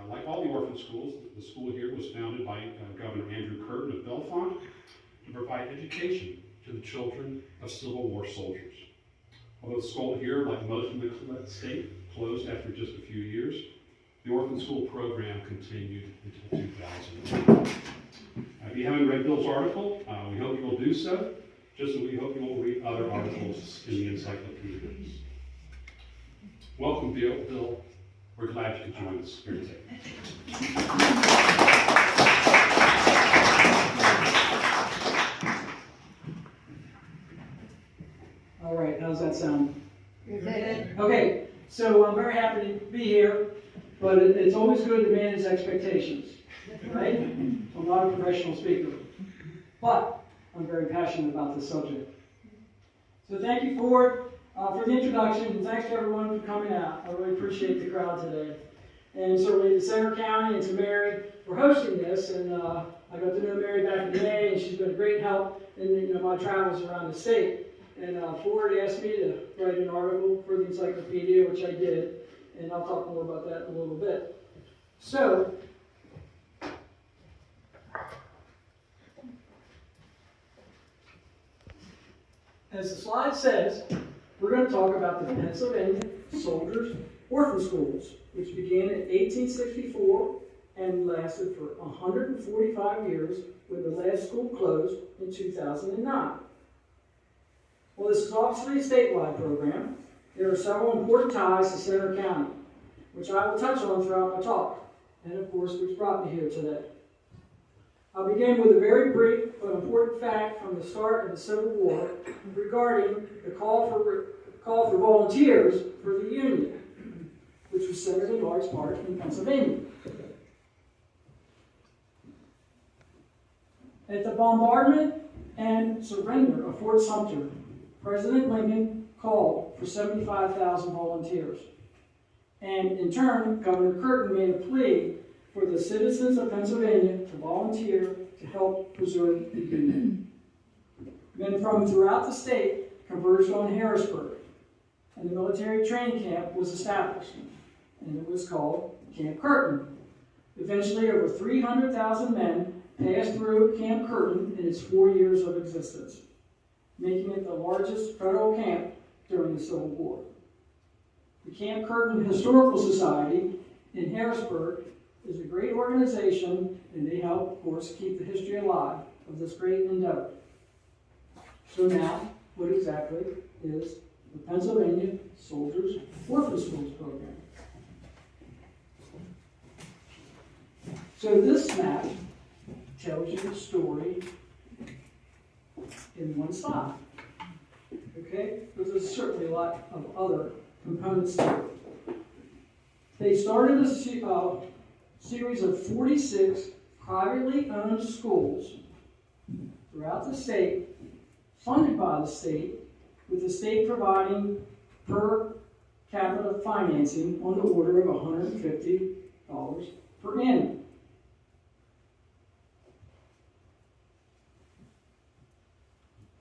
like all the orphan schools, the school here was founded by Governor Andrew Curtin of Bellefonte to provide education to the children of Civil War soldiers. Although the school here, like most in the state, closed after just a few years, the orphan school program continued until 2000. If you haven't read Bill's article, we hope you will do so, just as we hope you will read other articles in the encyclopedia. Welcome, Bill. We're glad you could join us here today. All right, how's that sound? Good. Okay, so I'm very happy to be here, but it's always good to manage expectations, right? I'm not a professional speaker, but I'm very passionate about this subject. So thank you, Ford, for the introduction, and thanks to everyone for coming out. I really appreciate the crowd today. And certainly to Center County and to Mary for hosting this, and I got to know Mary back in May, and she's been a great help in my travels around the state. And Ford asked me to write an article for the encyclopedia, which I did, and I'll talk more about that in a little bit. So, as the slide says, we're going to talk about the Pennsylvania Soldiers Orphan Schools, which began in 1864 and lasted for 145 years, with the last school closed in 2009. Well, this is obviously a statewide program. There are several important ties to Center County, which I will touch on throughout my talk, and of course, which brought me here today. I'll begin with a very brief but important fact from the start of the Civil War regarding the call for volunteers for the Union, which was centered in large part in Pennsylvania. At the bombardment and surrender of Fort Sumter, President Lincoln called for 75,000 volunteers. And in turn, Governor Curtin made a plea for the citizens of Pennsylvania to volunteer to help preserve the Union. Men from throughout the state converged on Harrisburg, and the military training camp was established, and it was called Camp Curtin. Eventually, over 300,000 men passed through Camp Curtin in its 4 years of existence, making it the largest federal camp during the Civil War. The Camp Curtin Historical Society in Harrisburg is a great organization, and they help, of course, keep the history alive of this great endeavor. So now, what exactly is the Pennsylvania Soldiers Orphan Schools program? So this map tells you the story in one slide. Okay? But there's certainly a lot of other components to it. They started a series of 46 privately owned schools throughout the state, funded by the state, with the state providing per capita financing on the order of $150 per annum.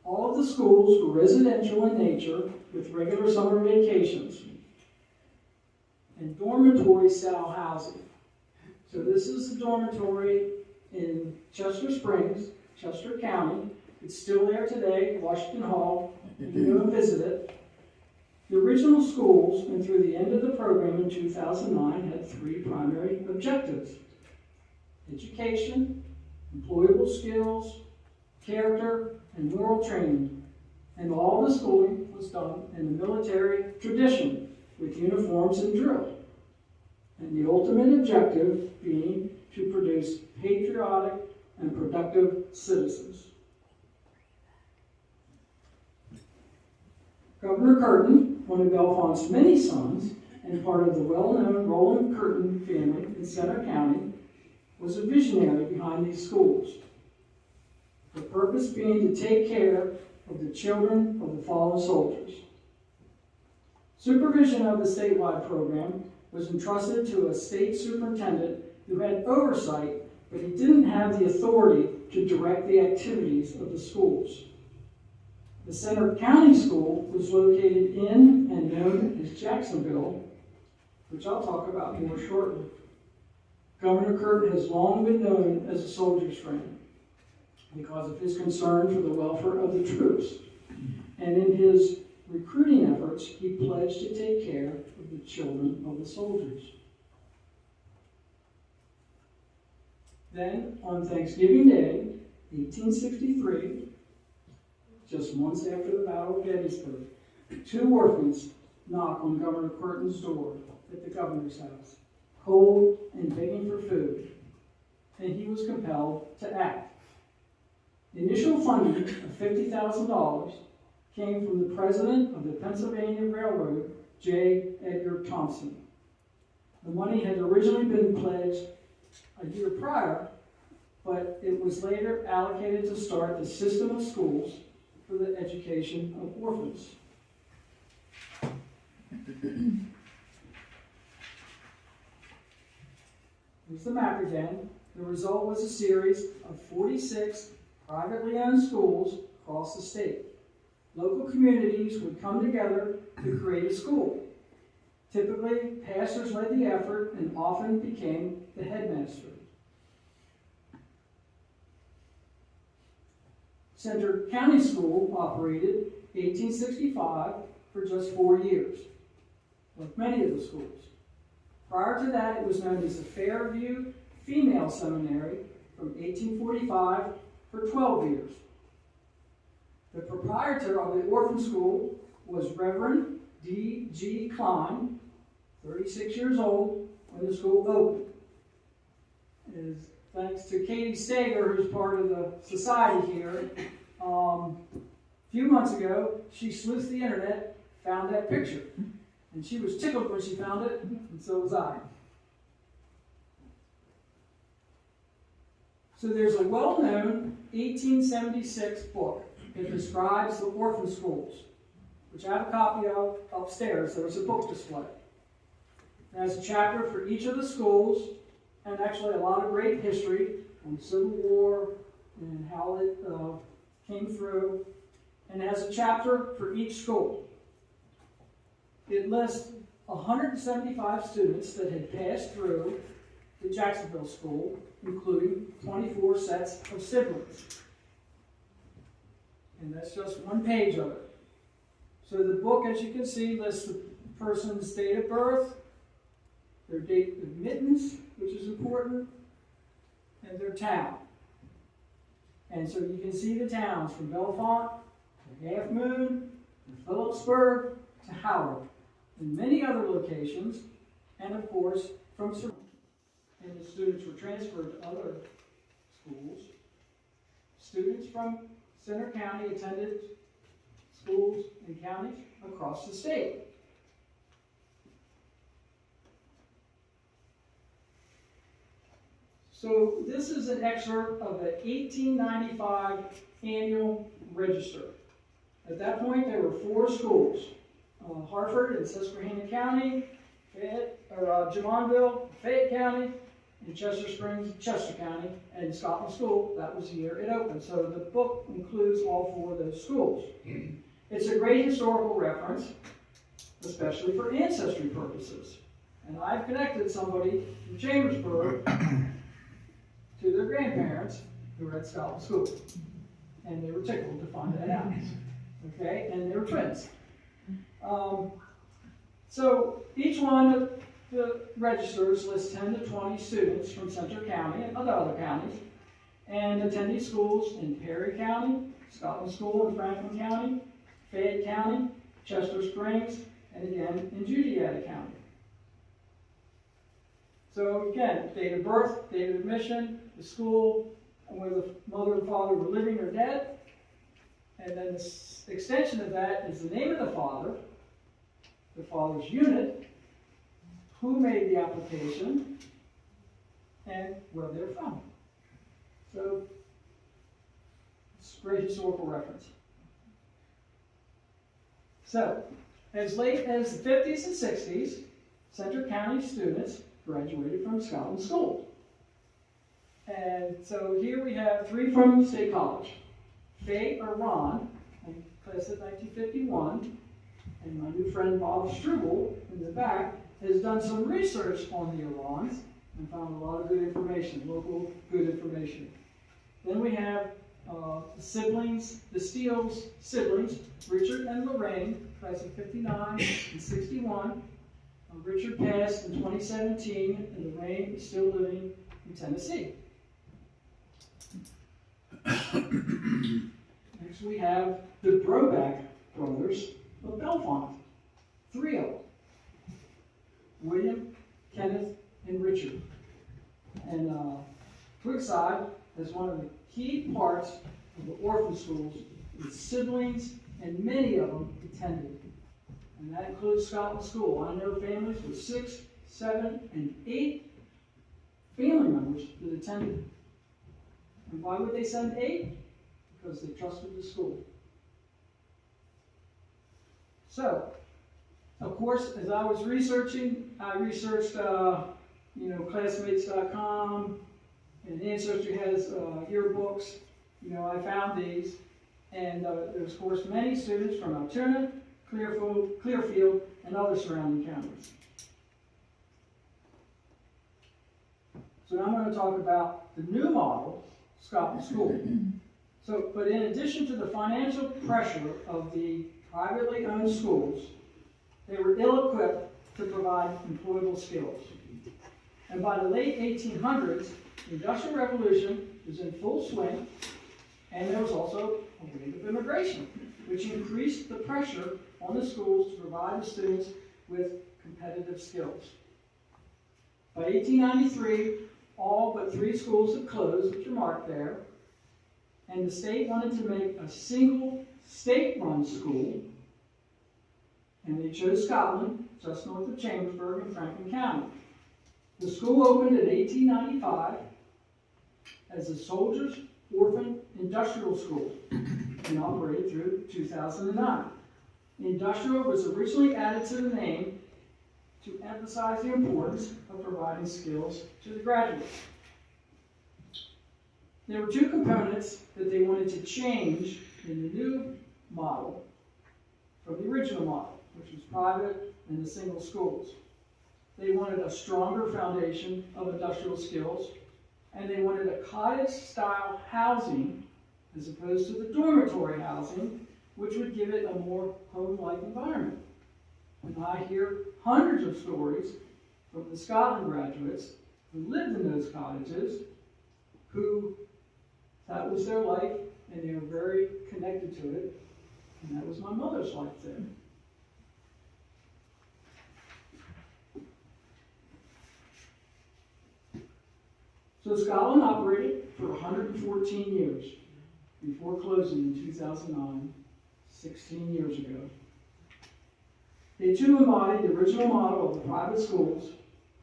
All of the schools were residential in nature with regular summer vacations and dormitory-style housing. So this is the dormitory in Chester Springs, Chester County. It's still there today, Washington Hall. You can go and visit it. The original schools, and through the end of the program in 2009, had 3 primary objectives: education, employable skills, character, and moral training. And all the schooling was done in the military tradition with uniforms and drill. And the ultimate objective being to produce patriotic and productive citizens. Governor Curtin, one of Bellefonte's many sons, and part of the well-known Roland Curtin family in Center County, was a visionary behind these schools. The purpose being to take care of the children of the fallen soldiers. Supervision of the statewide program was entrusted to a state superintendent who had oversight, but he didn't have the authority to direct the activities of the schools. The Center County School was located in and known as Jacksonville, which I'll talk about more shortly. Governor Curtin has long been known as a soldier's friend because of his concern for the welfare of the troops. And in his recruiting efforts, he pledged to take care of the children of the soldiers. Then, on Thanksgiving Day, 1863, just months after the Battle of Gettysburg, 2 orphans knock on Governor Curtin's door at the governor's house, cold and begging for food, and he was compelled to act. Initial funding of $50,000 came from the president of the Pennsylvania Railroad, J. Edgar Thompson. The money had originally been pledged a year prior, but it was later allocated to start the system of schools for the education of orphans. Here's the map again. The result was a series of 46 privately owned schools across the state. Local communities would come together to create a school. Typically, pastors led the effort and often became the headmaster. Center County School operated 1865 for just 4 years, like many of the schools. Prior to that, it was known as the Fairview Female Seminary from 1845 for 12 years. The proprietor of the orphan school was Reverend D. G. Klein, 36 years old when the school opened. It is thanks to Katie Stager, who's part of the society here. A few months ago, she sleuthed the internet, found that picture. And she was tickled when she found it, and so was I. So there's a well-known 1876 book that describes the orphan schools, which I have a copy of upstairs. There was a book display. It has a chapter for each of the schools, and actually a lot of great history on the Civil War and how it came through, and it has a chapter for each school. It lists 175 students that had passed through the Jacksonville School, including 24 sets of siblings. And that's just one page of it. So the book, as you can see, lists the person's date of birth, their date of admittance, which is important, and their town. And so you can see the towns from Bellefonte to Half Moon to Phillipsburg to Howard, and many other locations, and of course from Surrey. And the students were transferred to other schools. Students from Center County attended schools and counties across the state. So this is an excerpt of the 1895 annual register. At that point, there were 4 schools: Hartford and Susquehanna County, Jumonville, Fayette County, and Chester Springs, Chester County, and Scotland School. That was the year it opened. So the book includes all 4 of those schools. It's a great historical reference, especially for ancestry purposes. And I've connected somebody from Chambersburg to their grandparents who were at Scotland School. And they were tickled to find that out. Okay? And they were twins. So each one of the registers lists 10 to 20 students from Center County and other counties, and attending schools in Perry County, Scotland School in Franklin County, Fayette County, Chester Springs, and again in Julietta County. So again, date of birth, date of admission, the school, and whether the mother and father were living or dead. And then the extension of that is the name of the father's unit, who made the application, and where they're from. So it's a great historical reference. So, as late as the 50s and 60s, Center County students graduated from Scotland School. And so here we have 3 from State College. Faye or Ron, class of 1951, and my new friend Bob Struble in the back, has done some research on the Alans and found a lot of good information, local good information. Then we have the siblings, the Steele's siblings, Richard and Lorraine, class of 59 and 61. Richard passed in 2017, and Lorraine is still living in Tennessee. Next we have the Broback brothers of Bellefonte, 3 of them. William, Kenneth, and Richard. And Brookside is one of the key parts of the orphan schools that siblings and many of them attended. And that includes Scotland School. I know families with 6, 7, and 8 family members that attended. And why would they send 8? Because they trusted the school. So, of course, as I was researching, I researched, classmates.com, and Ancestry has yearbooks. I found these, and there's, of course, many students from Altoona, Clearfield, and other surrounding counties. So now I'm going to talk about the new model, Scotland School. But in addition to the financial pressure of the privately owned schools, they were ill-equipped to provide employable skills. And by the late 1800s, the Industrial Revolution was in full swing, and there was also a wave of immigration, which increased the pressure on the schools to provide the students with competitive skills. By 1893, all but 3 schools had closed, which are marked there, and the state wanted to make a single state-run school, and they chose Scotland, just north of Chambersburg in Franklin County. The school opened in 1895 as a Soldiers' Orphan Industrial School and operated through 2009. Industrial was originally added to the name to emphasize the importance of providing skills to the graduates. There were 2 components that they wanted to change in the new model from the original model, which was private and the single schools. They wanted a stronger foundation of industrial skills, and they wanted a cottage-style housing as opposed to the dormitory housing, which would give it a more home-like environment. And I hear hundreds of stories from the Scotland graduates who lived in those cottages, who that was their life, and they were very connected to it, and that was my mother's life there. So Scotland operated for 114 years before closing in 2009, 16 years ago. They too embodied the original model of the private schools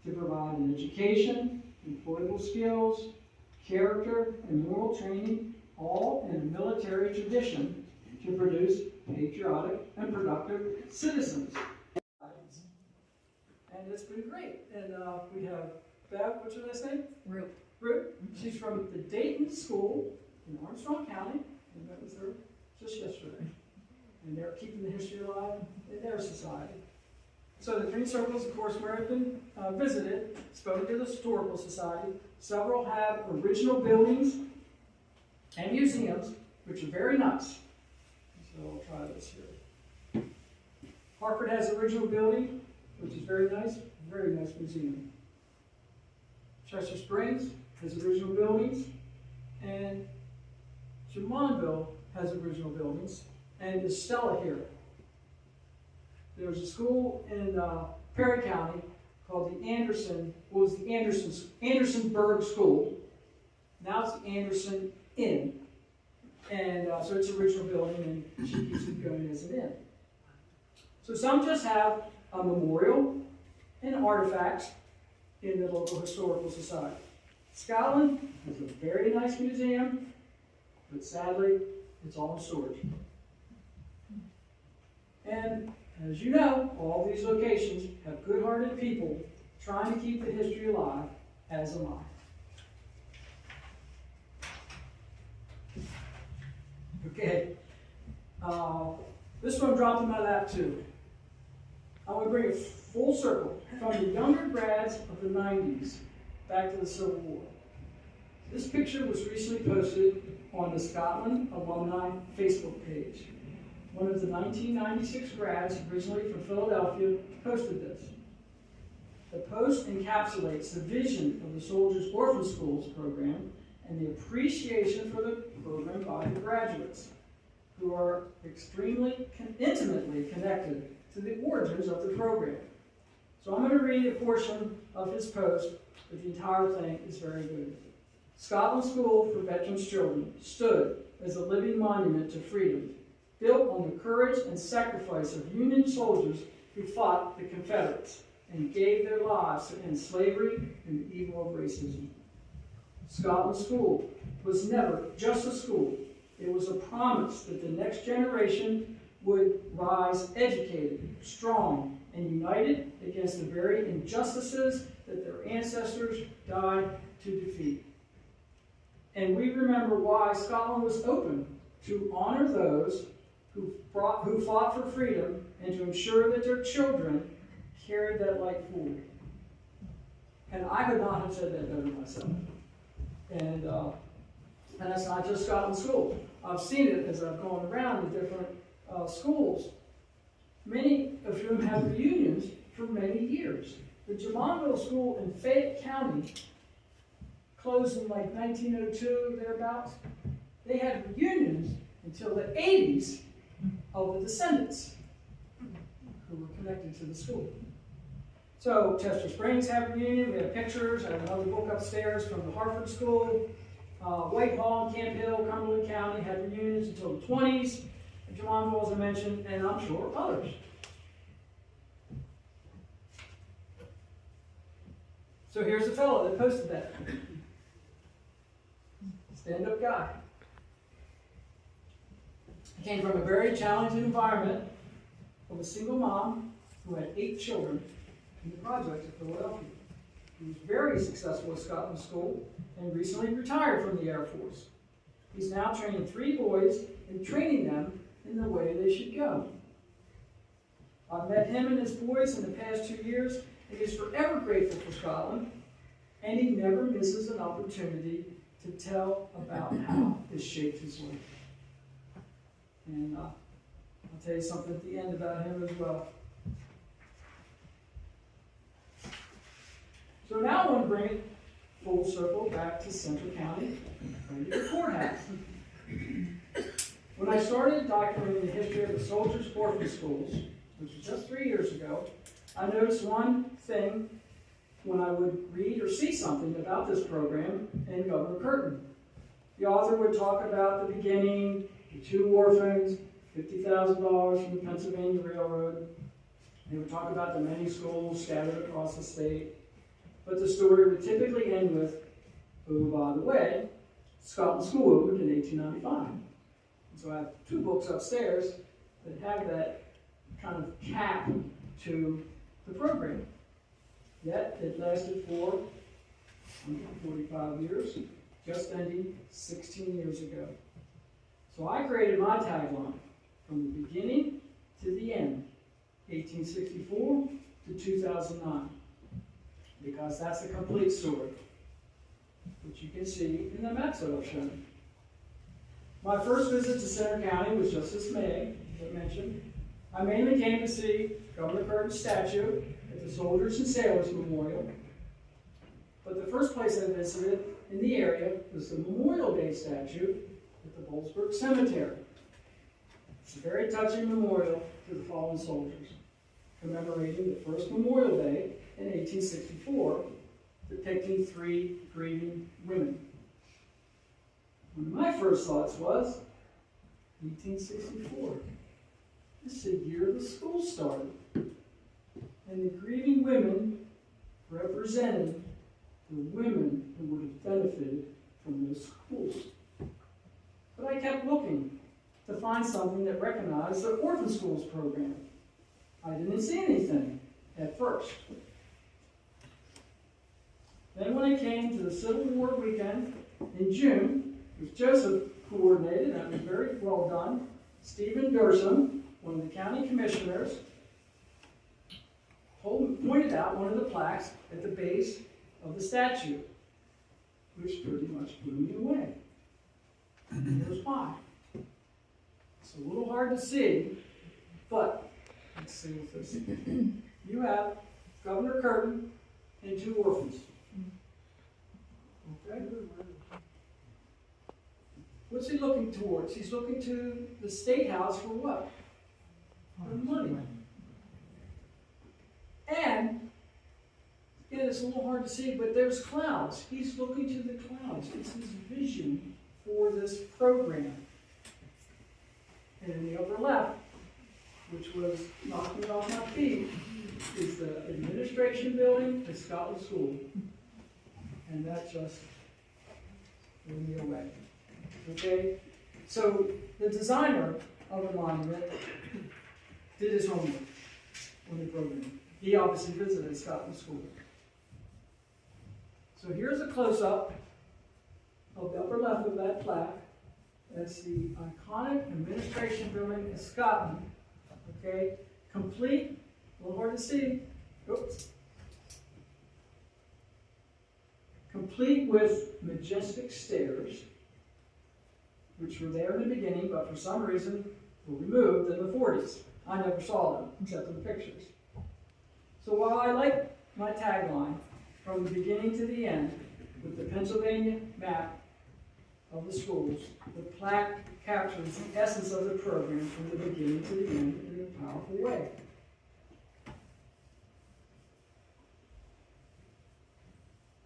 to provide an education, employable skills, character, and moral training, all in a military tradition to produce patriotic and productive citizens. And it's been great. And we have Bev, what's her last name? Ruth. She's from the Dayton School in Armstrong County, and that was her just yesterday. And they're keeping the history alive in their society. So the 3 circles, of course, where I've been visited, spoken to the Historical Society. Several have original buildings and museums, which are very nice. So I'll try this here. Hartford has an original building, which is very nice museum. Chester Springs has original buildings, and Jumonville has original buildings, and is Stella here. There's a school in Perry County called the Andersonburg School. Now it's the Anderson Inn. And so it's an original building, and she keeps it going as an inn. So some just have a memorial and artifacts in the local historical society. Scotland has a very nice museum, but sadly, it's all in storage. And as you know, all these locations have good-hearted people trying to keep the history alive, as am I. Okay. This one dropped in my lap too. I want to bring it full circle from the younger grads of the 90s back to the Civil War. This picture was recently posted on the Scotland Alumni Facebook page. One of the 1996 grads, originally from Philadelphia, posted this. The post encapsulates the vision of the Soldiers' Orphan Schools program and the appreciation for the program by the graduates, who are extremely intimately connected to the origins of the program. So I'm going to read a portion of his post, but the entire thing is very good. Scotland School for Veterans Children stood as a living monument to freedom, built on the courage and sacrifice of Union soldiers who fought the Confederates and gave their lives to end slavery and the evil of racism. Scotland School was never just a school. It was a promise that the next generation would rise educated, strong, and united against the very injustices that their ancestors died to defeat. And we remember why Scotland was open to honor those who fought for freedom and to ensure that their children carried that light forward. And I could not have said that better myself. And that's not just Scotland School. I've seen it as I've gone around the different schools. Many of whom have reunions for many years. The Jamonville School in Fayette County closed in like 1902, thereabouts. They had reunions until the 80s of the descendants who were connected to the school. So Chester Springs had a reunion. We have pictures. I have another book upstairs from the Hartford School. Whitehall and Camp Hill, Cumberland County had reunions until the 20s. Jamonville, as I mentioned, and I'm sure others. So here's the fellow that posted that. Stand-up guy. He came from a very challenging environment of a single mom who had 8 children in the projects of Philadelphia. He was very successful at Scotland School and recently retired from the Air Force. He's now training 3 boys and training them in the way they should go. I've met him and his boys in the past 2 years, and he's forever grateful for Scotland, and he never misses an opportunity to tell about how it shaped his life. And I'll tell you something at the end about him as well. So now I want to bring it full circle back to Central County, right to the courthouse. When I started documenting the history of the Soldiers' Orphan Schools, which was just 3 years ago, I noticed one thing when I would read or see something about this program in Governor Curtin. The author would talk about the beginning, the 2 orphans, $50,000 from the Pennsylvania Railroad. They would talk about the many schools scattered across the state. But the story would typically end with, oh, by the way, Scotland School opened in 1895. So I have 2 books upstairs that have that kind of cap to the program. Yet it lasted for 145 years, just ending 16 years ago. So I created my tagline from the beginning to the end, 1864 to 2009, because that's the complete story, which you can see in the maps that I've shown. My first visit to Center County was just this May, as I mentioned. I mainly came to see Governor Curtin's statue at the Soldiers and Sailors Memorial. But the first place I visited in the area was the Memorial Day statue at the Boalsburg Cemetery. It's a very touching memorial to the fallen soldiers, commemorating the first Memorial Day in 1864, depicting 3 grieving women. One of my first thoughts was, 1864. This is the year the school started. And the grieving women represented the women who would have benefited from those schools. But I kept looking to find something that recognized the Orphan Schools program. I didn't see anything at first. Then when I came to the Civil War weekend in June, which Joseph coordinated, that was very well done, Stephen Gershom, one of the county commissioners, pointed out one of the plaques at the base of the statue, which pretty much blew me away. And here's why. It's a little hard to see, but let's see what this is. You have Governor Curtin and 2 orphans. Okay? What's he looking towards? He's looking to the State House for what? For money. And, again, it's a little hard to see, but there's clouds. He's looking to the clouds. It's his vision for this program. And in the upper left, which was knocking me off my feet, is the administration building at Scotland School. And that just blew me away. Okay? So the designer of the monument did his homework on the program. He obviously visited Scotland School. So here's a close-up of the upper left of that plaque. That's the iconic administration building at Scotland. Okay? Complete, a little hard to see. Oops. Complete with majestic stairs, which were there in the beginning, but for some reason were removed in the 40s. I never saw them, except in the pictures. So while I like my tagline, from the beginning to the end, with the Pennsylvania map of the schools, the plaque captures the essence of the program from the beginning to the end in a powerful way.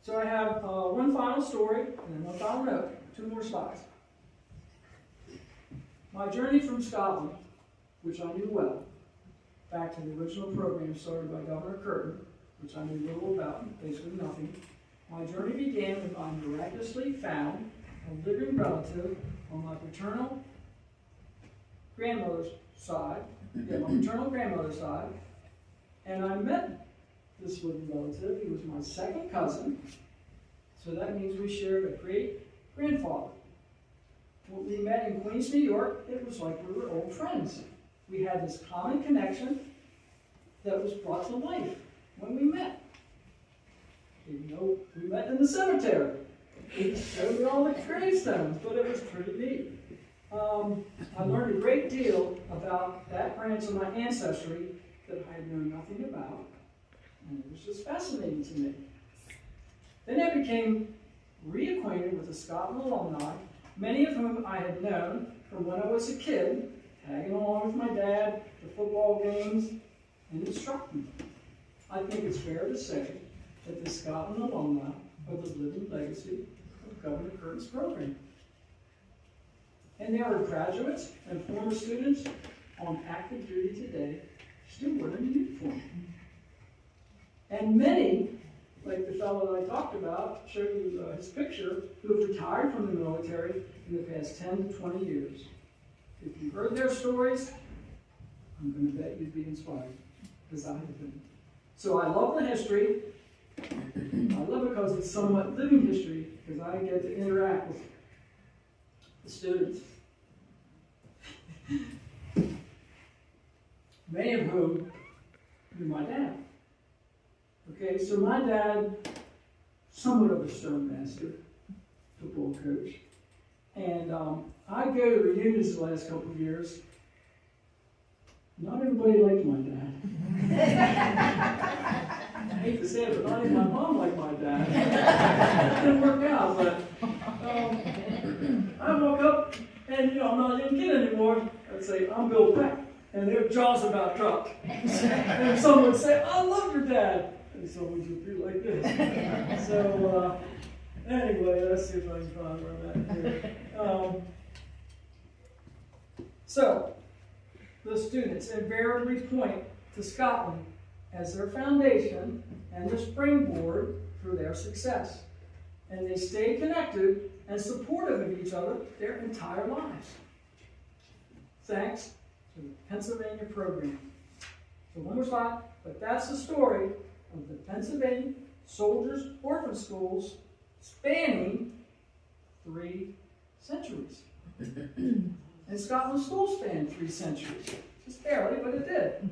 So I have one final story and then one final note, 2 more slides. My journey from Scotland, which I knew well, back to the original program started by Governor Curtin, which I knew little about, basically nothing. My journey began when I miraculously found a living relative on my paternal grandmother's side, and I met this living relative. He was my second cousin, so that means we shared a great-grandfather. When we met in Queens, New York, it was like we were old friends. We had this common connection that was brought to life when we met. Even though we met in the cemetery. He showed me all the gravestones, but it was pretty neat. I learned a great deal about that branch of my ancestry that I had known nothing about, and it was just fascinating to me. Then I became reacquainted with the Scotland alumni, many of whom I had known from when I was a kid, tagging along with my dad to football games and instructing. I think it's fair to say that the Scotland alumni are the living legacy of Governor Curtin's program. And there are graduates and former students on active duty today still wearing the uniform. And many, like the fellow that I talked about, showed you his picture, who have retired from the military in the past 10 to 20 years. If you heard their stories, I'm going to bet you'd be inspired, because I have been. So I love the history. I love it because it's somewhat living history, because I get to interact with the students. Many of whom knew my dad. Okay, so my dad, somewhat of a stone master, football coach, and I go to reunions the last couple of years. Not everybody liked my dad. I hate to say it, but not even my mom liked my dad. It didn't work out, but I woke up, and I'm not a young kid anymore. I'd say, I'm Bill Peck, and their jaws about dropped. And someone would say, I love your dad. And someone would be like this. So, anyway, let's see if I can find where I'm at here. So, the students invariably point to Scotland as their foundation and the springboard for their success. And they stay connected and supportive of each other their entire lives. Thanks to the Pennsylvania program. So one more slide, but that's the story of the Pennsylvania Soldiers Orphan Schools spanning 3 centuries. And Scotland School spanned 3 centuries. Just barely, but it did.